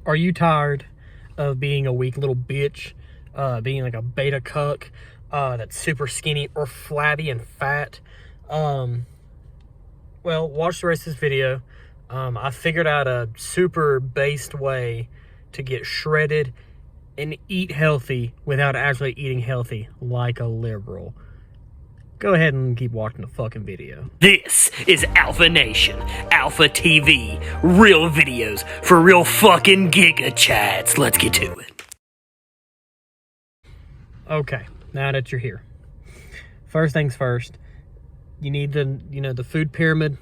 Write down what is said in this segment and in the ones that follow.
Are you tired of being a weak little bitch? Being like a beta cuck that's super skinny or flabby and fat? Well, watch the rest of this video. I figured out a super based way to get shredded and eat healthy without actually eating healthy like a liberal. Go ahead and keep watching the fucking video. This is Alpha Nation, Alpha TV, real videos for real fucking giga chats. Let's get to it. Okay, now that you're here, first things first, you need the food pyramid.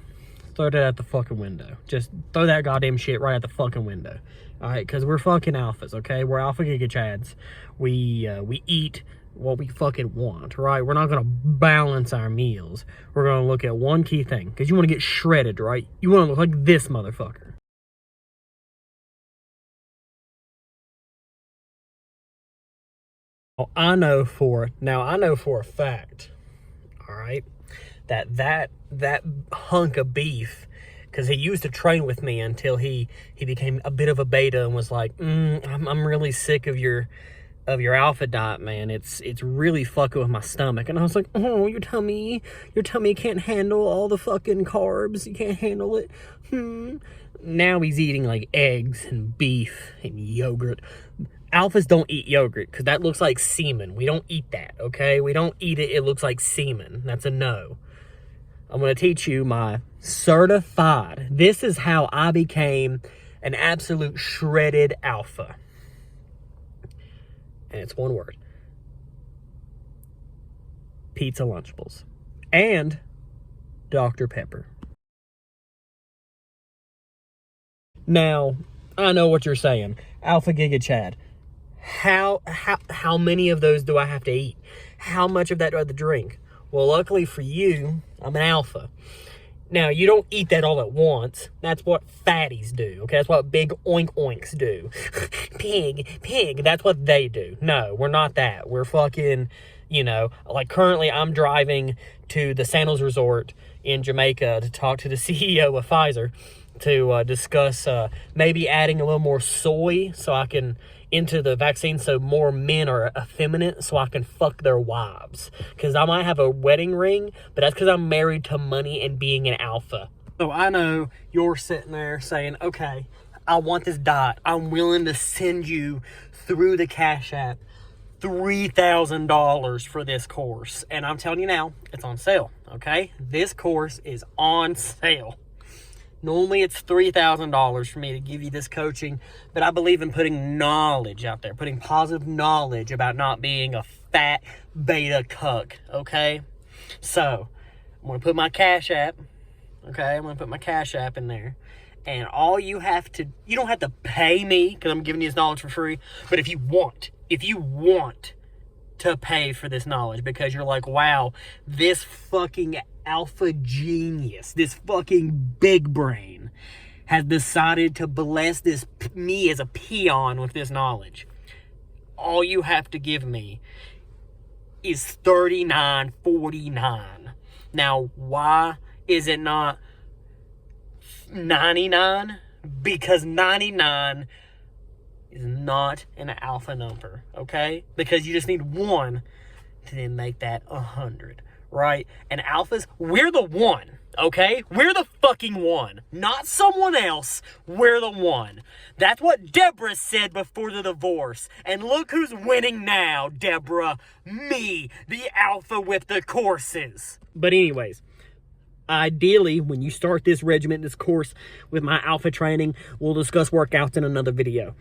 Throw that out the fucking window. Just throw that goddamn shit right out the fucking window. All right, because we're fucking alphas, okay? We're alpha giga chads. We eat what we fucking want, right? We're not gonna balance our meals. We're gonna look at one key thing, because you want to get shredded, right? You want to look like this motherfucker. Well, I know for a fact, all right, that hunk of beef, because he used to train with me until he became a bit of a beta and was like, I'm really sick of your alpha diet, man. It's really fucking with my stomach. And I was like, oh, your tummy can't handle all the fucking carbs. You can't handle it. Now he's eating like eggs and beef and yogurt. Alphas don't eat yogurt because that looks like semen. We don't eat that, okay? We don't eat it. It looks like semen. That's a no. I'm going to teach you my certified. This is how I became an absolute shredded alpha. And it's one word. Pizza Lunchables. And Dr. Pepper. Now, I know what you're saying. Alpha Giga Chad. How many of those do I have to eat? How much of that do I have to drink? Well, luckily for you, I'm an alpha. Now, you don't eat that all at once. That's what fatties do, okay? That's what big oink oinks do. Pig, that's what they do. No, we're not that. We're fucking, like currently I'm driving to the Sandals Resort in Jamaica to talk to the CEO of Pfizer to discuss maybe adding a little more soy so I can into the vaccine so more men are effeminate so I can fuck their wives. Because I might have a wedding ring, but that's because I'm married to money and being an alpha. So I know you're sitting there saying, okay, I want this diet. I'm willing to send you through the Cash App $3,000 for this course. And I'm telling you now, it's on sale, okay? This course is on sale. Normally, it's $3,000 for me to give you this coaching, but I believe in putting knowledge out there, putting positive knowledge about not being a fat beta cuck, okay? So, I'm going to put my Cash App, okay? I'm going to put my Cash App in there, and all you have to, you don't have to pay me, because I'm giving you this knowledge for free, but if you want to pay for this knowledge, because you're like, wow, this fucking alpha genius, this fucking big brain has decided to bless me as a peon with this knowledge. All you have to give me is $39.49. Now, why is it not $99? Because 99 is not an alpha number, okay? Because you just need one to then make that 100. Right? And alphas, we're the one, okay? We're the fucking one. Not someone else. We're the one. That's what Deborah said before the divorce. And look who's winning now, Deborah. Me, the alpha with the courses. But anyways, ideally, when you start this regimen, this course with my alpha training, we'll discuss workouts in another video.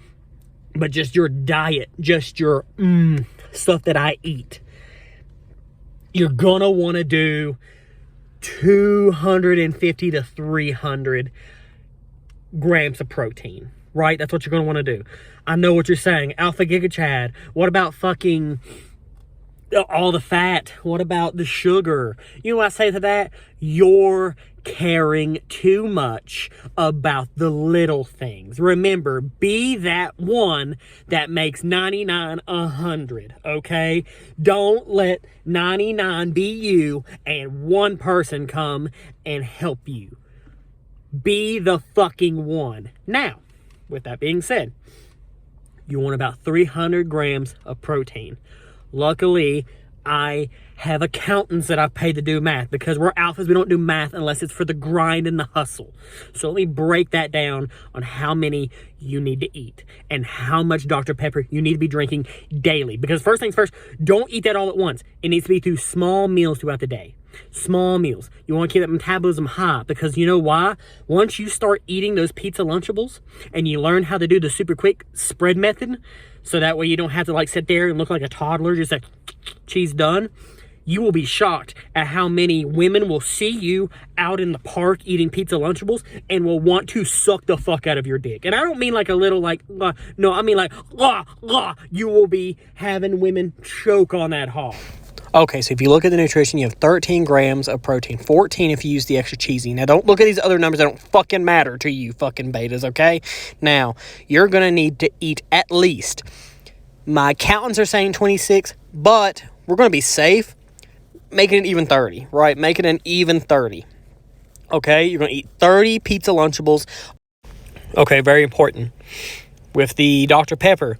But just your diet, just your stuff that I eat. You're gonna want to do 250 to 300 grams of protein, right? That's what you're gonna want to do. I know what you're saying. Alpha Giga Chad. What about fucking all the fat? What about the sugar? You know what I say to that? You're caring too much about the little things. Remember, be that one that makes 99 100, okay? Don't let 99 be you and one person come and help you. Be the fucking one. Now, with that being said, you want about 300 grams of protein. Luckily, I have accountants that I've paid to do math, because we're alphas, we don't do math unless it's for the grind and the hustle. So let me break that down on how many you need to eat and how much Dr. Pepper you need to be drinking daily. Because first things first, don't eat that all at once. It needs to be through small meals throughout the day. Small meals. You want to keep that metabolism high, because you know why? Once you start eating those pizza Lunchables and you learn how to do the super quick spread method, so that way you don't have to like sit there and look like a toddler, just like cheese done, you will be shocked at how many women will see you out in the park eating pizza Lunchables and will want to suck the fuck out of your dick. And I don't mean like a little like, no, I mean like, you will be having women choke on that hog. Okay, so if you look at the nutrition, you have 13 grams of protein, 14 if you use the extra cheesy. Now, don't look at these other numbers that don't fucking matter to you fucking betas, okay? Now, you're going to need to eat at least, my accountants are saying 26, but we're going to be safe, making it even 30, right? Make it an even 30, okay? You're going to eat 30 pizza Lunchables. Okay, very important. With the Dr. Pepper,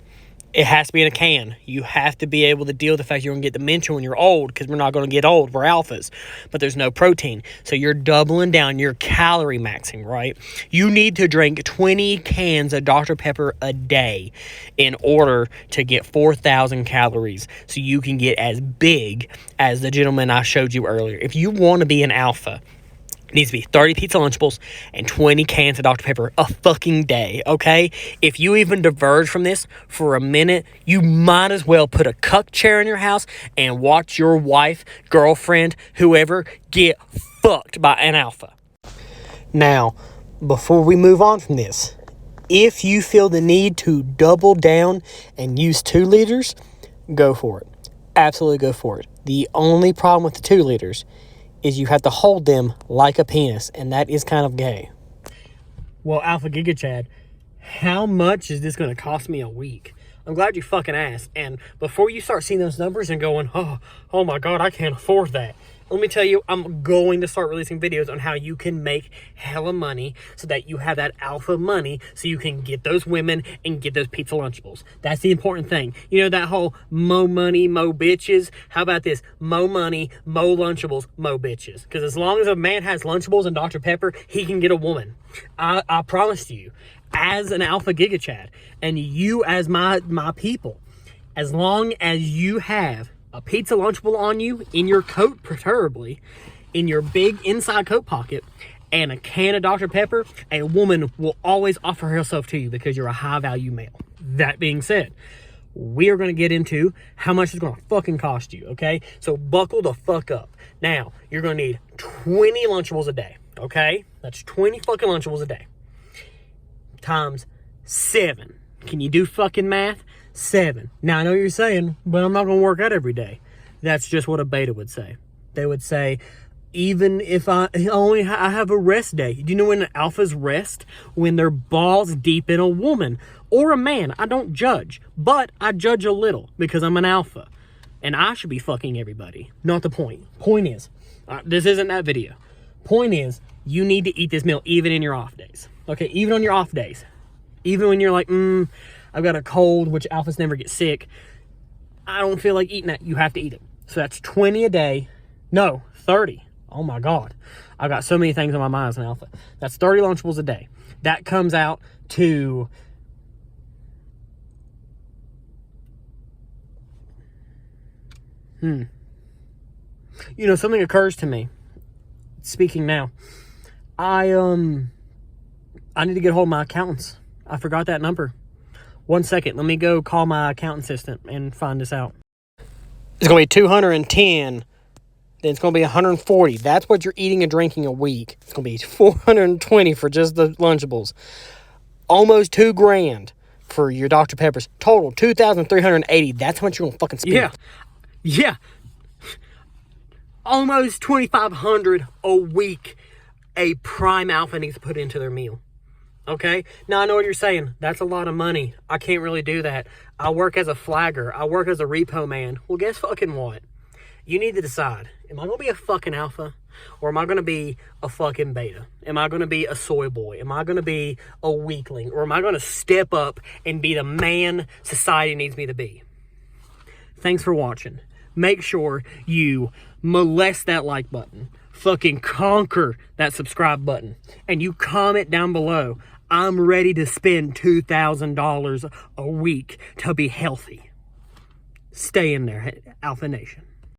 it has to be in a can. You have to be able to deal with the fact you're going to get dementia when you're old, because we're not going to get old. We're alphas. But there's no protein. So you're doubling down. You're calorie maxing, right? You need to drink 20 cans of Dr. Pepper a day in order to get 4,000 calories, so you can get as big as the gentleman I showed you earlier. If you want to be an alpha, it needs to be 30 pizza Lunchables and 20 cans of Dr. Pepper a fucking day, okay? If you even diverge from this for a minute, you might as well put a cuck chair in your house and watch your wife, girlfriend, whoever get fucked by an alpha. Now, before we move on from this, if you feel the need to double down and use 2 liters, go for it. Absolutely go for it. The only problem with the 2 liters is you have to hold them like a penis, and that is kind of gay. Well, Alpha Giga Chad, how much is this going to cost me a week? I'm glad you fucking asked. And before you start seeing those numbers and going, oh my God, I can't afford that, let me tell you, I'm going to start releasing videos on how you can make hella money so that you have that alpha money so you can get those women and get those pizza Lunchables. That's the important thing. You know that whole mo money, mo bitches? How about this? Mo money, mo Lunchables, mo bitches. Because as long as a man has Lunchables and Dr. Pepper, he can get a woman. I promise you, as an Alpha Giga Chad, and you as my people, as long as you have a pizza Lunchable on you, in your coat preferably, in your big inside coat pocket, and a can of Dr. Pepper, a woman will always offer herself to you because you're a high value male. That being said, we are going to get into how much it's going to fucking cost you, okay? So buckle the fuck up. Now, you're going to need 20 Lunchables a day, okay? That's 20 fucking Lunchables a day. Times 7. Can you do fucking math? 7. Now, I know you're saying, but I'm not going to work out every day. That's just what a beta would say. They would say, even if I have a rest day. Do you know when alphas rest? When they're balls deep in a woman or a man. I don't judge, but I judge a little because I'm an alpha. And I should be fucking everybody. Not the point. Point is, this isn't that video. Point is, you need to eat this meal even in your off days. Okay, even on your off days. Even when you're like, I've got a cold, which alphas never get sick. I don't feel like eating that. You have to eat it. So that's 20 a day. No, 30. Oh my God. I've got so many things on my mind as an alpha. That's 30 Lunchables a day. That comes out to you know, something occurs to me. Speaking now. I need to get a hold of my accountants. I forgot that number. 1 second. Let me go call my accountant assistant and find this out. It's going to be 210. Then it's going to be 140. That's what you're eating and drinking a week. It's going to be 420 for just the Lunchables. Almost $2,000 for your Dr. Peppers. Total, 2,380. That's how much you're going to fucking spend. Yeah. Almost 2,500 a week a prime alpha needs to put into their meal. Okay? Now, I know what you're saying. That's a lot of money. I can't really do that. I work as a flagger. I work as a repo man. Well, guess fucking what? You need to decide, am I going to be a fucking alpha? Or am I going to be a fucking beta? Am I going to be a soy boy? Am I going to be a weakling? Or am I going to step up and be the man society needs me to be? Thanks for watching. Make sure you molest that like button. Fucking conquer that subscribe button. And you comment down below, I'm ready to spend $2,000 a week to be healthy. Stay in there, Alpha Nation.